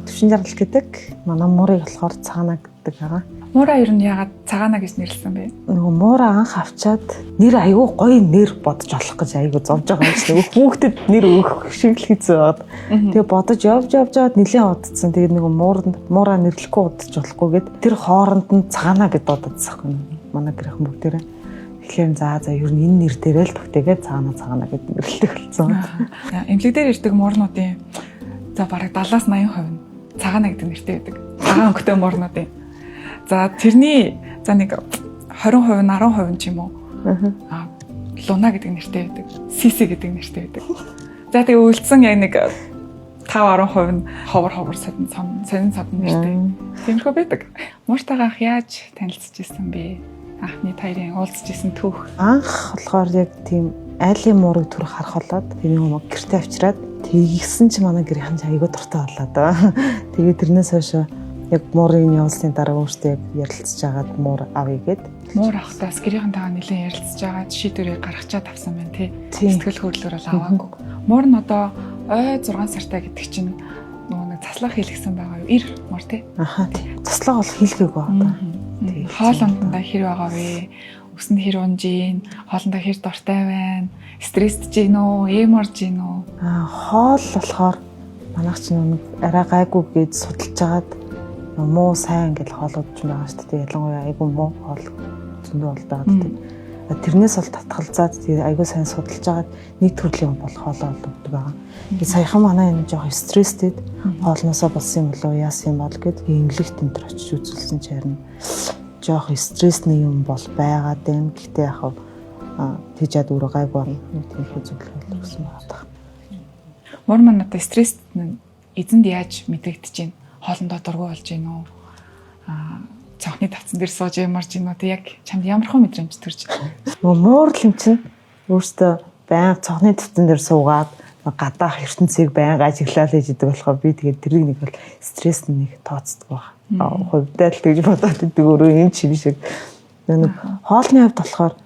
төвшин жаргал гэдэг. Манай муурыг болохоор цагаана гэдэг байгаа. Муура ер нь яагаад цагаана гэж нэрлсэн бэ? Нөгөө муура анх авчаад нэр аягүй гоё нэр бодож олох гэж аягүй зовж байгаа юм чинь. Хүүхдэд нэр өгөх шиг л хэцүү байгаад. Тэгээ бодож явж нэлээд удацсан. Тэгээ нөгөө муура нэрлэхгүй удаж болохгүй гэд тэр хооронд нь цагаана гэд бодоцсон. Манай гэрхэн бүгдээрээ. Тэгэхээр за ер нь энэ нэр дээрээ л төгтөгээд цагаана гэд нэрлэлтэй болсон. Эмнэлэг дээр ирдэг муурнуудын за бараг 70-80% нь цагаана гэдэг нэртэй байдаг. Цагаан өнгөтэй муурнуудын. За тэрний за нэг 20% нь 10% ч юм уу. Луна гэдэг нэртэй байдаг. Сиси гэдэг нэртэй байдаг. За тэгээ үлдсэн яг нэг 5-10% нь ховор сонин нэртэй. Тиймэрхүү байдаг. Мууртайгаа яаж танилцж ирсэн бэ? Анхны таарын уулзж ирсэн түүх. Анх болохоор яг тийм айлын муурыг түр харах болоод тэр юм гэртээ авчираад тэгсэн чи манай гэрийн аягүй дуртай болоо. Тэгээ тэрнээс хойш яг муурын явуулсны дараа өөртөө ярилцж агаад муур авъя гэд. Муур авахтаас гэрийнхэнтэйгээ нэлээд ярилцж агаад шийдвэрээ гаргачаад авсан байна тий. Сэтгэл хөдлөлөөр бол аваагүй. Муур нь одоо ой 6 сартай гэдэг чинь нөгөө нэг заслаг хийлгсэн байгаа юу? Ир муур тий. Аха тий. Заслаг бол хийлгээгүй одоо. Тий. Хоолндоо хэр байгаа вэ? Өсөнд хэр унжийн, хоолндоо хэр дуртай байна? Стрессдж гин үү? Эморж гин үү? Хоол болохоор манайх чинь нэг арай гайгүй гэж судалж агаад муу сайн гэж хоолууд ч байгаа шүү дээ. Ялангуяа айгүй муу хоол зөндөө болдог гэдэг. Тэрнээс бол татгалзаад тэгээ айгүй сайн судалж агаад нэг төрлийн бол хоолоо олддог байгаа. Тэгээ саяхан манай энэ жоох стресстэд хоолноосоо болсон юм болов уу яасан юм бол гэд эмнэлэгт энэ төр очиж үзүүлсэн чи харин жоох стрессний юм бол байгаад байна. Гэхдээ яг тийжээд өөрөө гайгүй тиймэрхүү зүйлүүд болсон байна. Муур маань одоо стресст эзэнд яаж мэдрэгдэж байна? Хоолндоо дургу болж гин үү? Цонхны тавцан дээр сууж ямарж гин үү? Тэг яг чамд ямархуу мэдрэмж төрж байна? Нөгөө муур л юм чинь өөртөө байнга цонхны тавцан дээр суугаад гадаах ертөнцийг байнга ажиглал хийж идэг болохоор би тэгээд тэрийг нэг бол стресс нэг тооцдог байна. Хувьдаа л гэж бодоод идэг өөрөө юм чи биш. Нэг хоолны хувьд болохоор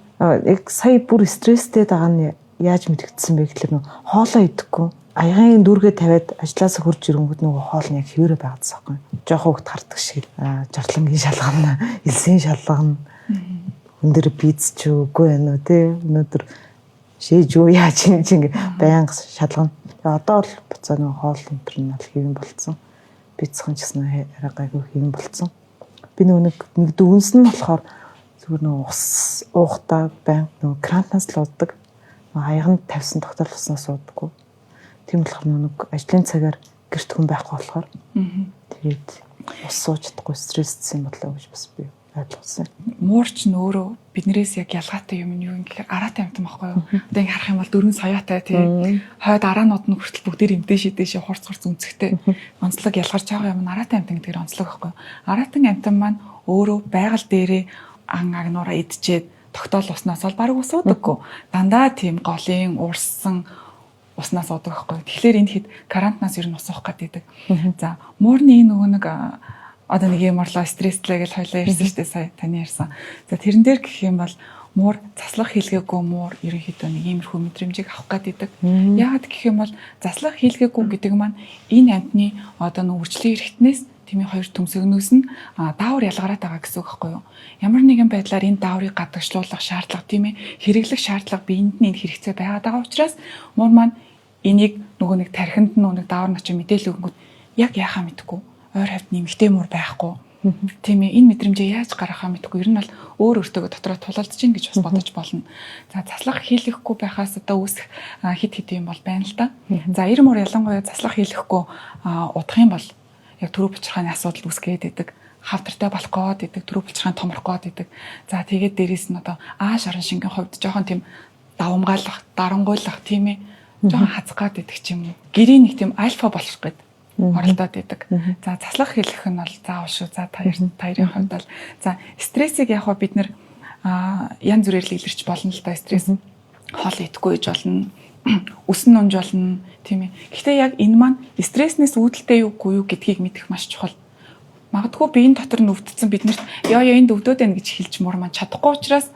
яг сая бүр стресстэй байгаа нь яаж мэдэгдсэн бэ гэхэлэр нөгөө хоолоо идэхгүй аягийн дүүргээ тавиад ажилласаа хурж ирэнгүүт нөгөө хоол нь яг хэвээрээ байгаадсан байхгүй. Жохоо хөвгт хардаг шиг жарлангийн шалгана, элсийн шалгана. Хүн дээр пиц ч үгүй байна уу те. Өнөөдөр шээж юу яаж юм чи ингээ байнга шалгана. Тэгээ одоо бол буцаа нөгөө хоол өнтер нь бол хэвэн болцсон. Пицхан ч гэсэн арай гайгүй хэвэн болцсон. Би нөгөө нэг дүнс нь болохоор зүгээр нөгөө ус уухтаа байнга нөгөө крантнаас л ууддаг. Аяганд тавьсан тогтоол уснаас уудаггүй. Тийм болохоор нэг ажлын цагаар гэрт хүн байхгүй болохоор тэгээд ус сууж чадахгүй стресссэн бодлоо гэж бас би ойлгосон. Муурч нь өөрөө биднээс яг ялгаатай юм нь юу юм гэхээр араатай амтан байхгүй юу? Одоо ингэ харах юм бол дөрвөн соёотой тий. Хойд араанууд нь хүртэл бүгдээр имдээшээ хурц үнцгтэй. Онцлог ялгарч байгаа юм араатай амтан гэдгээр онцлог байхгүй юу? Араатан амтан маань өөрөө байгаль дээрээ ан агнуураа идчихэд тогтоол уснаас бол баг ус уудаггүй. Дандаа тийм голын уурсан уснаас уудаг байхгүй. Тэгэхээр энэ хэд карантинаас ер нь ус уух гэдэг. За муурны нөгөө нэг одоо нэг юм орлоо стресслээ гэж хоёлаа ярьсан шүү дээ сая таны ярьсан. За тэрэн дээр гэх юм бол муур заслах хийлгээгүй муур ерөнхийдөө нэг иймэрхүү мэдрэмжийг авах гэдэг. Яагаад гэх юм бол заслах хийлгээгүй гэдэг маань энэ амтны одоо нэг үржлийн хэрэгтнээс тийм ээ хоёр төмсөгнөөс нь даавар ялгараад байгаа гэсэн үг байхгүй юу? Ямар нэгэн байдлаар энэ дааврыг гадагшлуулах шаардлага тийм ээ хэрэглэх шаардлага биед нь энэ хэрэгцээ байгаад байгаа учраас муур маань энийг нөгөө нэг тархинд нь нөгөө даавар нь очиж мэдээлэл өгөнгөт яг яахаа мэдэхгүй ойр хавьд нэмэгтэй муур байхгүй тийм ээ энэ мэдрэмжээ яаж гаргахаа мэдэхгүй ер нь бол өөр өөртөө дотроо тулалдаж гин гэж бас бодож болно. За заслах хийлгэхгүй байхаас одоо үүсэх хит юм бол байна л да. За ир муур ялангуяа заслах хийлгэхгүй удах юм бол яг төрөө булчирхааны асуудал үүсгээд идэг. Хавтартай болох гээд идэг, төрөө булчирхаан томрох гээд идэг. За тэгээд дээрэс нь одоо ааш орон шингийн хувьд жоохон тийм давамгаалах, дарангуйлах тийм ээ. Жоохон хазгаад идэг ч юм уу. Гэрийн нэг тийм альфа болох гээд оролдоод идэг. За заслах хэлэх нь бол заавал шүү. За таарын хувьд бол за стрессийг яг бид нэр янз бүрээр л илэрч болно л да стресс. Хоол идэхгүй гэж болно. Өсөн унж болно тийм ээ. Гэхдээ яг энэ маань стресснээс үүдэлтэй юугүй юу гэдгийг мэдэх маш чухал. Магадгүй биеийн дотор нь өвдсөн биднэрт энд өвдөд байна гэж хэлж муур маань чадахгүй учраас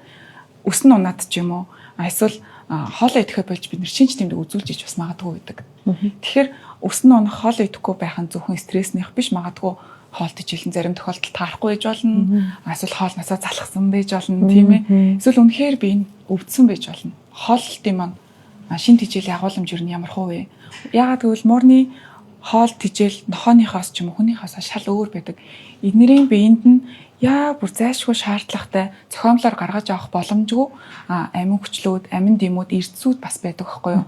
өсөн унаад ч юм уу. Эсвэл хоолоо идэхэ болж бид нар шинж тэмдэг үзүүлж иж бас магадгүй гэдэг. Тэгэхээр өснө унах хоолоо идэхгүй байх нь зөвхөн стрессных биш, магадгүй хоол тэжээлэн зарим тохиолдолд таарахгүй байж болно. Эсвэл хоолносоо залхсан байж болно, тийм ээ. Эсвэл үнэхээр би энэ өвдсөн байж болно. Хооллолтын маань шин тэжээлийн агуулмж юу нь ямар хөө вэ? Яагаад гэвэл муурны хоол тэжээл нохооныхоос ч юм уу хүнийхоос шал өөр байдаг. Эднэрийн биед нь яа бүр зайлшгүй шаардлагатай зохиомлоор гаргаж авах боломжгүй амин хүчлүүд, амин дэмүүд, эрдэсүүд бас байдаг байхгүй юу?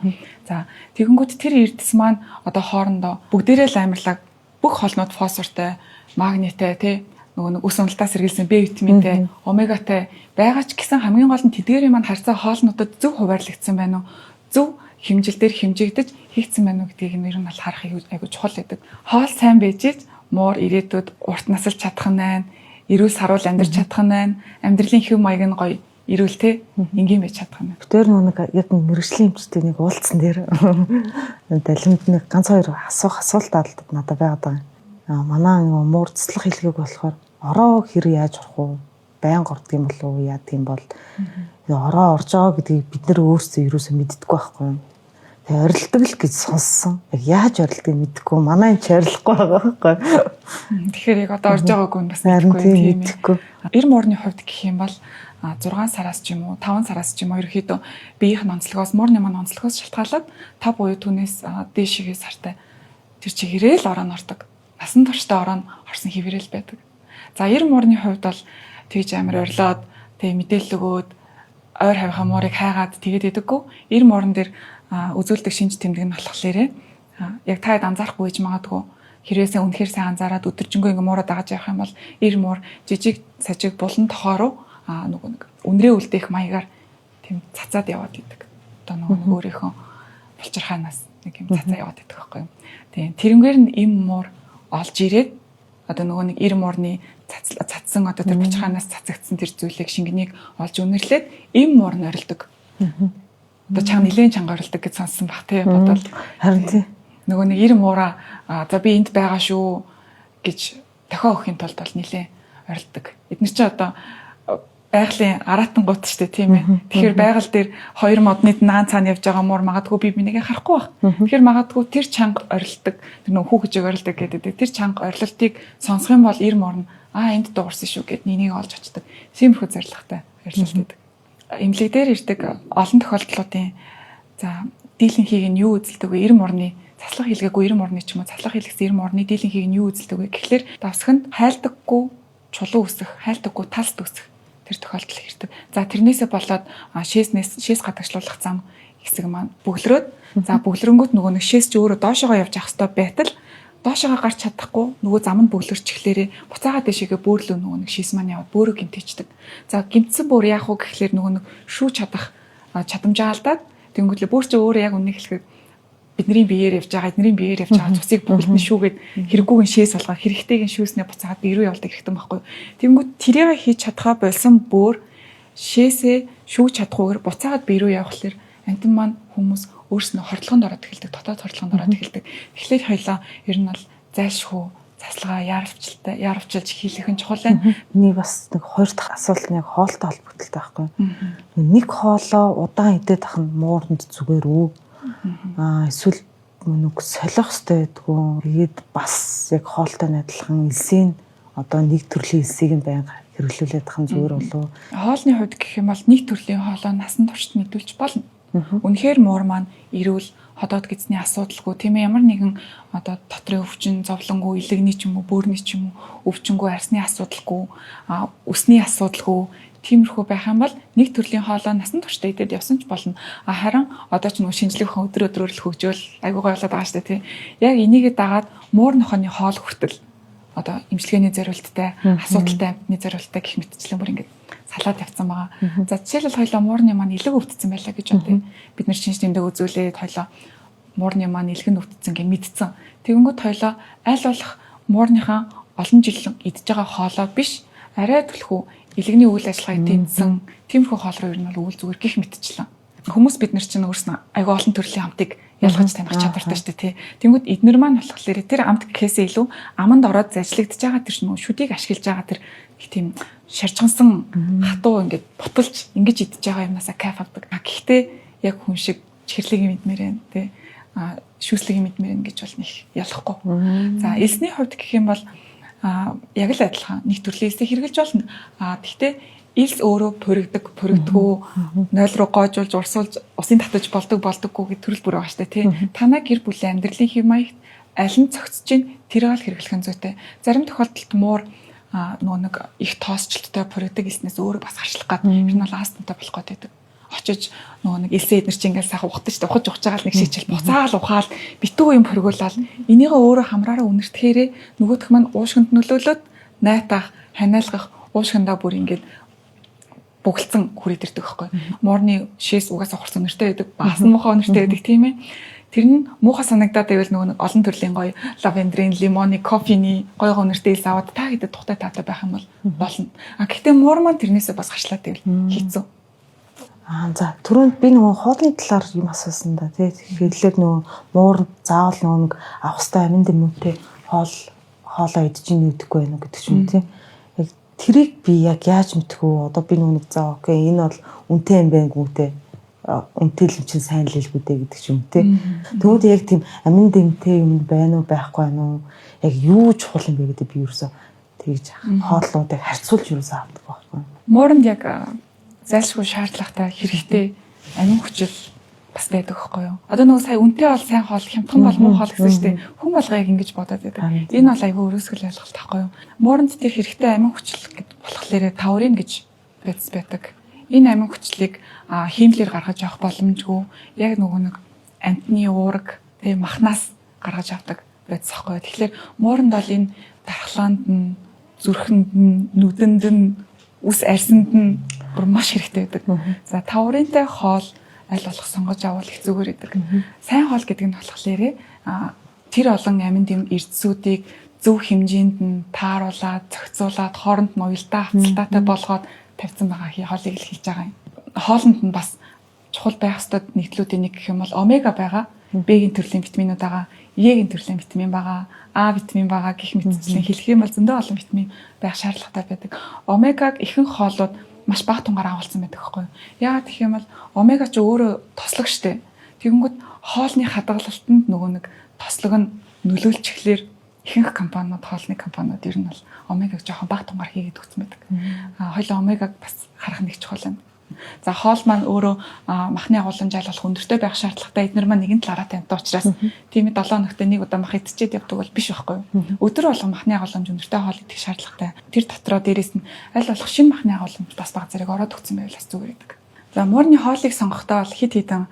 За тэгэнгүүт тэр эрдэс маань одоо хоорондоо бүгдээрээ л амарлаг бүх хоолнууд фосфортой, магнитай тий нөгөө үс уналтаас сэргийлсэн Б витаминтай, омегатай байгаа ч гэсэн хамгийн гол нь тэдгээрийн маань харьцаа хоолнуудад зөв хуваарлагдсан байна уу? Зөв хэмжилтээр хэмжигдэж хийгдсэн байна уу гэдгийг нь ер нь харах айгу чухал байдаг. Хоол сайн байж муур ирээдүйд урт насалж чадах нь байна. Эрүүл саруул амьдарч чадах нь байна. Амьдралын хэв маяг нь гоё эрүүл те энгийн байж чадах нь. Тэр нэг яг мэрэгжлийн эмчтэй нэг уулзсан дээр далимд нэг ганц хоёр асуулт алдаад надад байгаад байгаа. Манай муур цэцлэх хэлгийг болохоор ороо хэр яаж орох уу? Байн горд юм болов уу? Яа тийм бол ороо орж байгаа гэдгийг бид нэр өөрсдөө юусоо мэддэггүй байхгүй юу? Тэгээ орилдог л гэж сонссон. Яг яаж орилдгийг мэдэхгүй. Манай энэ ч орилахгүй байгаа байхгүй. Тэгэхээр яг одоо орж байгаагүй нь бас мэдэхгүй. 90 муурны хувьд гэх юм бол 6 сараас ч юм уу 5 сараас ч юм уу ерөөхдөө биеийн онцлогоос муурны маань онцлогоос шалтгаалаад 5 буюу түүнээс дээшигээ сартай тэр чигээрээ л ороо нордог. Насан туршдаа ороо орсон хэвээрэл байдаг. За 90 муурны хувьд бол тэгж амар орилоод тэгээ мэдээлэл өгөөд ойр хавийнхаа муурыг хайгаад тэгээд идэггүй 90 муурн дээр үзүүлдэг шинж тэмдэг нь болохоор яг таад анзаарахгүй гэж магадгүй хэрвээсээ үнэхээр сайн анзаараад өдөржингөө ингээ муураад дагаж явах юм бол 90 муур жижиг сажиг булан тохоо руу нөгөө нэг үнрээ үлдээх маягаар тийм цацаад яваад идэг. Одоо нөгөө өөрийнхөө булчирхаанаас нэг юм цацаа яваад идэг байхгүй юу. Тийм тэрнгээр нь им муур олж ирээд одоо нөгөө нэг 90 муурны цацсан одоо тэр булчирхаанаас цацагдсан тэр зүйлийг шингэнийг олж үнэрлээд им муур нь орилдог. Одоо чам нилээн чанга орилдог гэж сонссон баг тий бодвол харин тий нөгөө нэг 90 муура за би энд байгаа шүү гэж тохио өгөхийн тулд бол нилээн орилдог. Эдгээр чи одоо байгалийн аратан гут штэ тийм ээ. Тэгэхээр байгаль дээр хоёр модны наан цаана явж байгаа муур магадгүй би бинийгээ харахгүй байх. Тэгэхээр магадгүй тэр чанга орилдог тэр нөгөө хүүхжиг орилдог гэдэг. Тэр чанга орилтыг сонсох юм бол 90 муур нь энд дуурсан шүү гэд нэнийг олж очдог. Тиймэрхүү зорилготой орилт гэдэг. Имлэг дээр ирдэг олон тохиолдлуудын за дийлэнхийг нь юу үзэлдэг вэ? 90 муурны цаслах хэлгээгүй 90 муурны ч юм уу цаслах хэлгсэн 90 муурны дийлэнхийг нь юу үзэлдэг вэ? Тэгэхээр давсганд хайлдаггүй чулуу үсэх, хайлдаггүй талст үсэх тэр тохиолдол хэрдэг. За тэрнээсээ болоод шээс гадагшлуулах зам хэсэг маань бөглөрөөд за бөглөрөнгөт нөгөө нэг шээс ч өөрөө доошоогоо явж явах хэрэгтэй байтал доошоогоо гарч чадахгүй нөгөө зам нь бөглөрч эхлээрээ буцаагаад дэшегээ бөөрлөө нөгөө нэг шээс маань яваад бөөрөө гимтээчдэг. За гимтсэн бөөр яах вэ гэхлээр нөгөө нэг шүү чадах чадамжаа алдаад тэнгуүтлээ бөөр чи өөрөө яг үннийг хэлэхэд бидний биеэр явж байгаа цусыг бүгэлтэн шүүгээд хэрэггүйгэн шээс болгоо хэрэгтэйгэн шүүснээ буцаагаад бие рүү явуулдаг хэрэгтэй байхгүй. Тэнгуүт тэрийг хийж чадхаа болсон бөөр шээсээ шүүж чадахгүйгээр буцаагаад бие рүү явахлаар амтан маань хүмүүс өөрснөө хордлогонд ороод эхэлдэг, дотоод хордлогонд ороод эхэлдэг. Тэгэхээр хоёлаа ер нь бол зайлшгүй заслага яарвчилж хийх нь чухал байна. Миний бас нэг хоёр дахь асуулт нь яг хоолтой холбогдолтой байхгүй. Нэг хоолоо удаан идээд ах нь мууранд зүгээр үү? Эсвэл нүг солих хэрэгтэй байдгүй. Тэгээд бас яг хоолтой адилхан элсийн одоо нэг төрлийн элсийг нь байнга хэрэглүүлээд ах нь зүгээр болов. Хоолны хувьд гэх юм бол нэг төрлийн хоолоо насан туршид мэдүүлж болно. Үнэхээр муур маань эрүүл ходоод гидсний асуудалгүй тийм ээ ямар нэгэн одоо дотрын өвчин зовлонгүй илэгний ч юм уу бөөрний ч юм уу өвчнгүй арсны асуудалгүй өсний асуудалгүй тиймэрхүү байх юм бол нэг төрлийн хоолоо насан туршдаа идээд явсан ч болно. Харин одоо ч нөгөө шинжлэхүйн өдрөөр л хөгжөөл айгуу гоёлоод байгаа шүү дээ тийм. Яг энийгээ дагаад муур нохооны хоол хүртэл одоо имчилгээний зорилттой асуудалтай амтны зорилттой гэх мэтчлэн бүр ингээд салаад явцсан байгаа. За жишээлбэл хоёлоо муурны маань илэг өвдсөн байлаа гэж бодъё. Бид нар шинж тэмдэг үзүүлээд хоёлоо муурны маань илэг нь өвдсөн гэж мэдсэн. Тэгэнгүүт хоёлоо аль болох муурныхаа олон жил идж байгаа хоолоо биш арай түлхүү илэгний үйл ажиллагааг тэнцсэн тиймэрхүү хоол руу ер нь бол үйл зүгээр гих мэтчлэн. Хүмүүс бид нар чинь өөрснөө айгүй олон төрлийн амтыг ялгаж таних чадвартай шүү дээ тий. Тэнгүүд эднэр маань болохоор тэр амт гэхээсээ илүү аманд ороод зажлагдж байгаа тэр нөө шүдийг ашиглаж байгаа тэр тийм шарчгансан хатуу ингээд буталж ингэж идж байгаа юмнасаа кайф авдаг. Гэхдээ яг хүн шиг чихэрлэгийн мэдмээрэн тий шүүслэгийн мэдмээрэн гэж бол нэг ялахгүй. За элсний хувьд гэх юм бол яг л адилхан нэг төрлийн элсийг хэрэгжилж болно. Гэхдээ элс өөрөө пуригдаггүй 0 руу гоожуулж урсуулж усын татаж болдоггүй гэх төрөл бүр байгаа штэ тий. Танай гэр бүлийн амьдралын хэв маягт аль нь цогцож чинь тэрийг л хэрэглэх нь зүйтэй. Зарим тохиолдолд муур нөгөө нэг их тоосчлттой пуригдаг элснээс өөрөө бас харшлах гад ер нь бол астмтай болох гэдэг. Очиж нөгөө нэг элсээ эднэр чи ингээл сайхан ухдаг штэ ухаж байгаа л нэг шийчил буцаал ухаал битүү юм пургуулаад энийгээ өөрөө хамраараа үнэртгэхээрээ нөгөөх маань уушгинд нөлөөлөд найтах ханиалгах уушгиндаа бүр ингээд бүгэлцэн хүрээд ирдэг байхгүй. Муурны шээс угаасаа хурц үнэртэй байдаг, бас нь муухай үнэртэй байдаг тийм ээ. Тэр нь муухай санагдаад байвал нөгөө нэг олон төрлийн гоё лавендрын, лимоны, кофений гоё үнэртэй элс аваад та хэдэд тухтай таатай байх юм бол болно. Гэхдээ муур маань тэрнээсээ бас гарчлаад байвал хийцүү. За түрүүнд би нөгөө хоолны талаар юм асуусан да тий. Тэгэхээр нөгөө муур заавал нөгөө нэг авах хэвээр амин дэмүүтэй хоолоо идэж нүүдэхгүй байх уу гэдэг ч юм тий. Яг тэрийг би яг яаж мэдэх вэ? Одоо би нөгөө нэг заа окей энэ бол үнэтэй юм байна гүтэй. Үнэтэй л чинь сайн л хэлгүүдээ гэдэг ч юм тий. Тэгвэл яг тийм амин дэмтэй юм байна уу байхгүй байна уу? Яг юу чухал юм бэ гэдэг би ерөөсөө тэгж хооллуудыг харьцуулж ерөөсөө авдаг байхгүй. Мууранд яг зайлшгүй шаардлагатай хэрэгтэй амин хүчил бас байдаг байхгүй юу? Одоо нөгөө сая үнэтэй бол сайн хоол, хямдхан бол муу хоол гэсэн шүү дээ. Хүн болгоёг ингэж бодоод байдаг. Энэ бол айгүй өрөөсгөл ойлголт байхгүй юу? Мууранд тэр хэрэгтэй амин хүчил гэдэг болохоор таурин гэж байдаг. Энэ амин хүчлийг хиймлэр гаргаж авах боломжгүй. Яг нөгөө нэг амтны уураг, тэгээ махнаас гаргаж авдаг байцгаахгүй. Тэгэхээр мууранд бол энэ дархлаанд нь, зүрхэнд нь, нүдэнд нь, үс арьсанд нь бүр маш хэрэгтэй байдаг. За тауринтай хоол аль болох сонгож авал их зүгээр байдаг. Сайн хоол гэдэг нь болохоор тэр олон амин дэм эрдэсүүдийг зөв хэмжээнд нь тааруулаад, зохицуулаад, хооронд нь уялдаа хавцалтаатай болгоод тавьсан байгаа хоолыг л хийж байгаа юм. Хоолнд нь бас чухал байх ёстой нэгдлүүдийн нэг гэх юм бол омега байгаа, Б-ийн төрлийн витаминууд байгаа, Е-ийн төрлийн витамин байгаа, А витамин байгаа гэх мэтчлэн хэлэх юм бол зөндөө олон витамин байх шаардлагатай байдаг. Омегаг ихэнх хоолууд маш бага тунгаар агуулсан байдаг байхгүй юу? Яагаад гэх юм бол омега ч өөрөө тослог штэ. Тэгэнгүүт хоолны хадгалалтанд нөгөө нэг тослог нь нөлөөлч эхлэр ихэнх компаниуд, хоолны компаниуд ер нь бол омегаг жоохон бага тунгаар хийгээд өгсөн байдаг. Хоёул омегаг бас харах нэг чухал юм. За хоол маань өөрөө махны агуулгын жаал болох өндөртэй байх шаардлагатай. Эднэр маань нэгэн талаараа тавьдаг учраас тийм 7 хоногт нэг удаа мах идчихэд явдаг бол биш байхгүй юу? Өдөр болгон махны агуулгын өндөртэй хоол идэх шаардлагатай. Тэр дотроо дээрээс нь аль болох шинэ махны агуулганд бас бага зэрэг ороод өгсөн байвал бас зүгээр байдаг. За муурны хоолыг сонгохдоо бол хид хідэн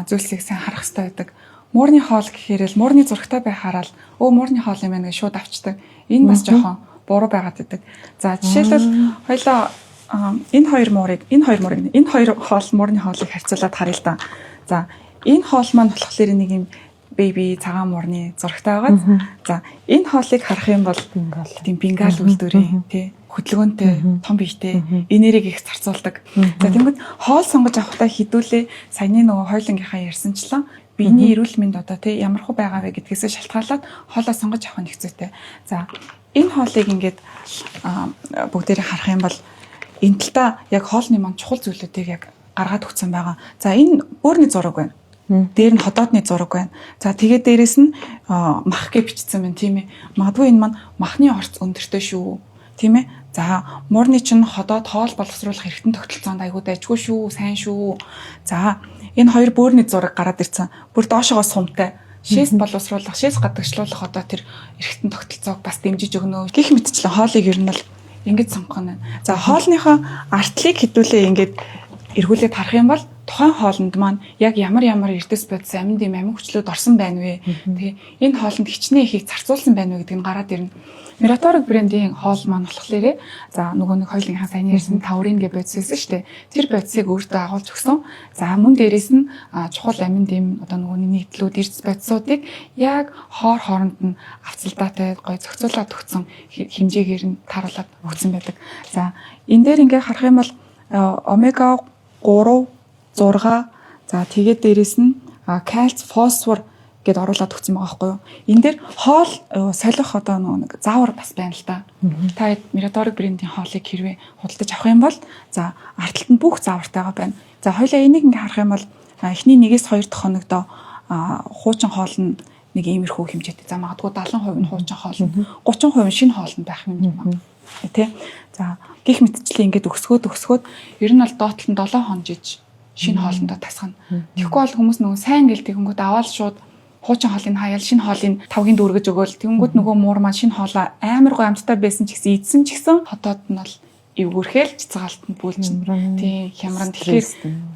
зүйлсийг сайн харах хэрэгтэй байдаг. Муурны хоол гэхээр л муурны зурагтай байхаараа л муурны хоол юм байна гэж шууд авчдаг. Энэ бас жоохон буруу байгаад байдаг. За жишээлбэл хоёлоо энэ хоёр хоол муурны хоолыг харьцуулаад харъя л да. За энэ хоол маань болохоор нэг юм беби цагаан муурны зурагтай байгаа. За энэ хоолыг харах юм бол тийм бенгал үйлдвэрийн тий хөдөлгөөнтэй том биетэй энерги их зарцуулдаг. За тэгвэл хоол сонгож авахдаа хідүүлээ саяны нөгөө хойлонгийнхаа ярьсанчлан биений эрүүл мэнд одоо тий ямар хөө байгаа вэ гэдгээс шалтгаалаад хоолоо сонгож авах нь хэцүүтэй. За энэ хоолыг ингээд бүгдээрээ харах юм бол энэ талдаа яг хоолны маань чухал зүйлүүдийг яг гаргаад өгсөн байгаа. За энэ өөрний зураг байна. Дээр нь ходоодны зураг байна. За тэгээд дээрэс нь мах гэж бичсэн байна тийм ээ. Магадгүй энэ маань махны орц өндөртэй шүү. Тийм ээ. За муурны чинь ходоод хоол боловсруулах эргэтэн тогтолцоонд айгуу дайггүй шүү, сайн шүү. За энэ хоёр бөөрний зураг гараад ирсэн. Бүр доошоогоо сумтай. Шээс боловсруулах, шээс гадагшлуулах одоо тэр эргэтэн тогтолцоог бас дэмжиж өгнө. Гэх мэтчлэн хоолыг ер нь л ингэж сонгох нь. За хоолныхоо артлыг хэдүүлээ ингэж эргүүлээд харах юм бол тухайн хоолнд маань яг ямар эрдэс бодис амин дэм амин хүчлүүд орсон байна вэ? Тэгээ энэ хоолнд хичнээн ихийг зарцуулсан байна вэ гэдэг нь гараад ирнэ. Miratoric брендийн хоол маань болохоор за нөгөө нэг хоёулынхаа сайн ярьсан таурин гэж бодис байсан шүү дээ. Тэр бодисыг өөртөө агуулж өгсөн. За мөн дээрээс нь чухал амин дэм одоо нөгөө нэгдлүүд эрдэс бодисуудыг яг хооронд нь авцалдаатай гой зохицуулаад өгсөн хэмжээгээр нь тааруулаад өгсөн байдаг. За энэ дээр ингээ харах юм бол омега 3, 6 за тэгээд дээрэс нь кальц, фосфор гэд оруулаад өгсөн байгаа байхгүй юу. Энэ дээр хоол солих одоо нэг заавар бас байна л да. Та Miratoric брендийн хоолыг хэрвээ худалдаж авах юм бол за арталт нь бүх заавартайгаа байна. За хоёлаа энийг ингээ харах юм бол эхний 1-2 дахь хоногдоо хуучин хоол нь нэг иймэрхүү хэмжээтэй. За магадгүй 70% нь хуучин хоол нь 30% шинэ хоол нь байх юм байна. Тэ. За гих мэтчлээ ингээд өсгөөд ер нь бол доотлол нь 7 хоног жиж шинэ хоолндоо тасгана. Тэгэхгүй бол хүмүүс нөгөө сайн гэл тэгэнгүүт аваад шууд хуучин хоолыг хаяал шинэ хоолыг 5-гийн дүүргэж өгөөл тэгэнгүүт нөгөө муур маань шинэ хоолоо амар гоо амттай байсан ч гэсэн идсэн ч гэсэн хотоод нь бол эвгүрхэл цэцгаалтанд бүүлжин. Тийм хямран тэгэхээр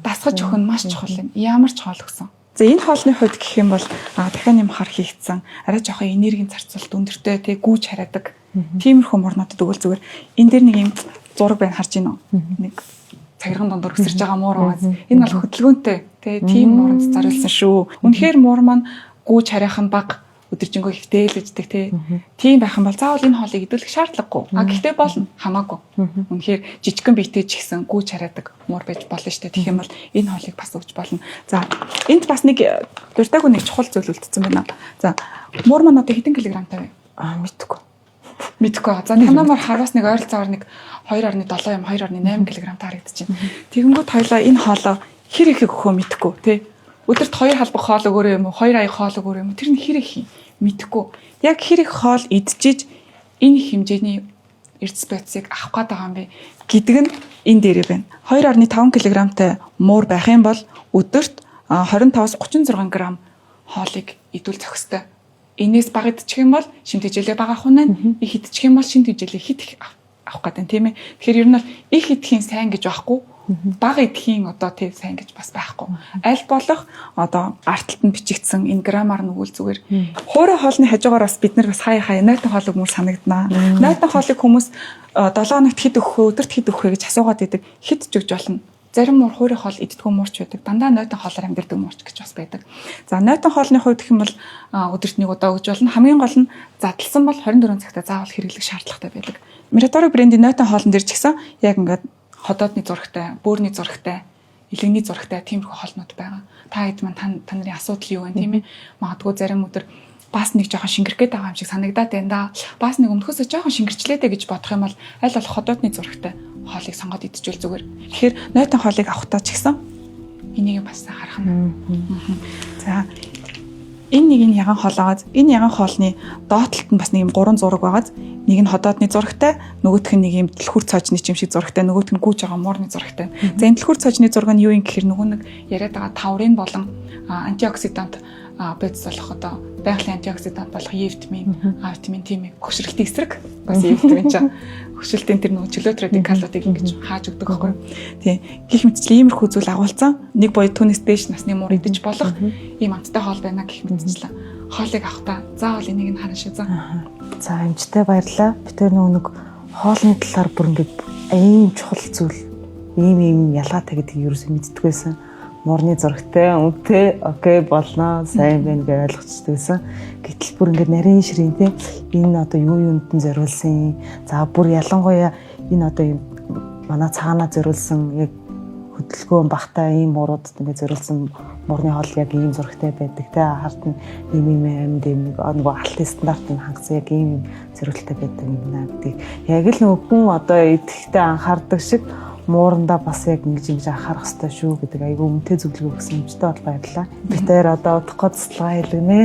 дасгаж өгөх нь маш чухал юм. Ямар ч хоол өгсөн. За энэ хоолны хувьд гэх юм бол дахиад нэмхаар хийгдсэн арай жоохон энергийн зарцуулалт өндөртэй тий гүүж хараадаг. Тиймэрхүү муурнуудад өгөл зүгээр энэ дээр нэг юм зураг байна харж байна уу? Нэг цагирган дондор өсөрж байгаа муур ууз. Энэ бол хөдөлгөөнтэй тий тийм мууранд зориулсан шүү. Үнэхээр муур маань гүүж харайх нь бага өдөржингөө ихтэй л үждэг тий. Тийм байх юм бол заавал энэ хоолыг идүүлэх шаардлагагүй. Гэхдээ болно хамаагүй. Үнэхээр жижигхэн биетэй ч гэсэн гүүж хараадаг муур байж болно шүү дээ. Тэгэх юм бол энэ хоолыг бас өгч болно. За энд бас нэг дуртайгүй нэг чухал зүйл үлдсэн байна. За муур маань одоо хэдэн килограмтай вэ? Мэдгүй. За танамаар хараас нэг ойролцоогоор нэг 2.7 юм 2.8 кг харагдаж байна. Тэгэнгүүт хоёлаа энэ хоолоо хэр их өгөхөө мэдгүй тий. Өдөрт 2 халбах хоол өгөөрэй юм уу 2 аяг хоол өгөөрэй юм уу тэр нь хэр их юм мэдгүй. Яг хэр их хоол идчихэж энэ хэмжээний эрдэс байцыг авах гээд байгаа юм бэ гэдэг нь энэ дээрээ байна. 2.5 кг-тай муур байх юм бол өдөрт 25-36 г хоолыг идүүл зохистой. Энээс бага идчих юм бол шинэ тэжээлээ бага авах нь их идчих юм бол шинэ тэжээлээ хит их авах гэдэг тийм ээ. Тэгэхээр ер нь бол их идэхийн сайн гэж байхгүй бага идэхийн одоо тий сайн гэж бас байхгүй. Аль болох одоо арталт нь бичигдсэн энэ грамаар нь үгүй зүгээр. Хуурай хоолны хажуугаар бас бид нар бас хаяа нойтон хоол өгмөр санагданаа. Нойтон хоолыг хүмүүс 7 хоногт хэд өгөх вэ, өдөрт хэд өгөх вэ гэж асуугаад идэг. Хэд ч өгж болно. Зарим муур хуурай хоол иддэггүй муурч байдаг. Дандаа нойтон хоолоор амьдэрдэг муурч гэж бас байдаг. За нойтон хоолны хувьд гэх юм бол өдөрт нэг удаа өгж болно. Хамгийн гол нь задлсан бол 24 цагтаа заавал хэрэглэх шаардлагатай байдаг. Miratori брендийн нойтон хоолн дээр ч гэсэн яг ингээд ходоодны зурагтай, бөөрийн зурагтай, илэгний зурагтай тиймэрхүү хоолнууд байгаа. Та хэд маань та нарын асуудал юу вэ тийм ээ? Магадгүй зарим өдөр бас нэг жоохон шингэрх гээд байгаа юм шиг санагдаад байна да. Бас нэг өмнөхөөсөө жоохон шингэрчлээдэ гэж бодох юм бол аль болох ходоодны зурагтай хоолыг сонгоод идчихвэл зүгээр. Тэгэхээр нойтон хоолыг авахтаа ч гэсэн энийг бас харах нь. За энэ яган хоол агаад энэ яган хоолны доотлолт нь бас нэг юм 3 зураг байгаад нэг нь ходоодны зурагтай, нөгөөх нь нэг юм дэлхүр цоожны юм шиг зурагтай, нөгөөх нь гүүж байгаа муурны зурагтай. За энэ дэлхүр цоожны зураг нь юу юм гэхээр нөгөө нэг яриад байгаа таурин болон антиоксидант бэдс болох одоо байгалийн антиоксидант болох Е витамин, А витамин тийм хөшрөлтийн эсрэг бас Е витамин чинь хөшрөлтийн тэр нөгөө чөлөөт радикалуудыг ингэж хааж өгдөг байхгүй. Тийм гих мэтчлэн иймэрхүү зүйл агуулсан. Нэг боёо түүнээс дээш насны муур идэж болох ийм амттай хоол байна гих мэтчлэн. Хоолыг авахтаа заавал энийг нь харна шүү за. За амжтай баярлалаа. Би тэр нэг хоолны талаар бүр ингээд ийм чухал зүйл ийм ялгаатай гэдгийг юу ч мэддэг байсан. Муурны зурагтай үнтэй окей болно сайн байна гэж ойлгочтой байсан. Гэтэл бүр ингээд нарийн ширийн те энэ одоо юу юунд нь зориулсан. За бүр ялангуяа энэ одоо манай цагаанаа зориулсан яг хөдөлгөөн багтаа ийм мууруудад ингээд зориулсан муурны хоол яг ийм зурагтай байдаг те харт нь ийм амьд нөгөө алтын стандартыг хангасан яг ийм зориулттай байдаг юм байна гэдэг. Яг л нөгөө хүн одоо идэхтэй анхаардаг шиг муурандаа бас яг ингэж анхаарах хэрэгтэй шүү гэдэг айгүй өмнөтэй зөвлөгөө өгсөн юмчтай бол баярлалаа. Би тэр одоо удахгүй цэцлага хэлгэнэ.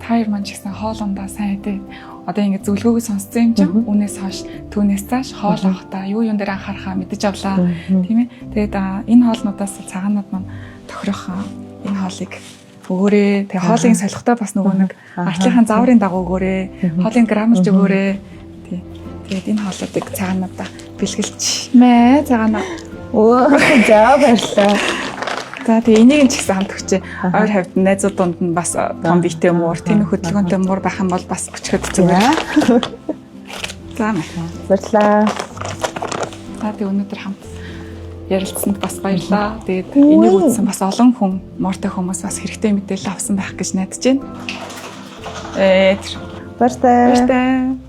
Та хоёр маань ч гэсэн хоолундаа сайн дээ. Одоо ингэ зөвлөгөөг сонссон юм чинь үнээс хойш түүнээс цааш хоол авахтаа юу юун дээр анхаарахаа мэдэж авлаа. Тийм ээ. Тэгээд энэ хоолнуудаас цагаанууд маань тохирох энэ хоолыг өгөөрэй. Тэгээ хоолын солихтой бас нөгөө нэг артлынхаа зааврын дагуу өгөөрэй. Хоолын грамлж өгөөрэй. Тийм. Тэгээд энэ хоолуудыг цагаануудаа бэлгэлч мэ цагаана. За баярлалаа. За тэгээ энийг ч гэсэн хамт өгчээ. Ойр хавьд найзууд дунд нь бас том биетэй муур, тэнэг хөдөлгөөнтэй муур байх юм бол бас өчгөд зүгээр. За баярлалаа. За тэгээ өнөөдөр хамт ярилцсанд бас баярлалаа. Тэгээд энийг үзсэн бас олон хүн мууртай хүмүүс бас хэрэгтэй мэдээлэл авсан байх гэж найдаж байна. Баярлалаа.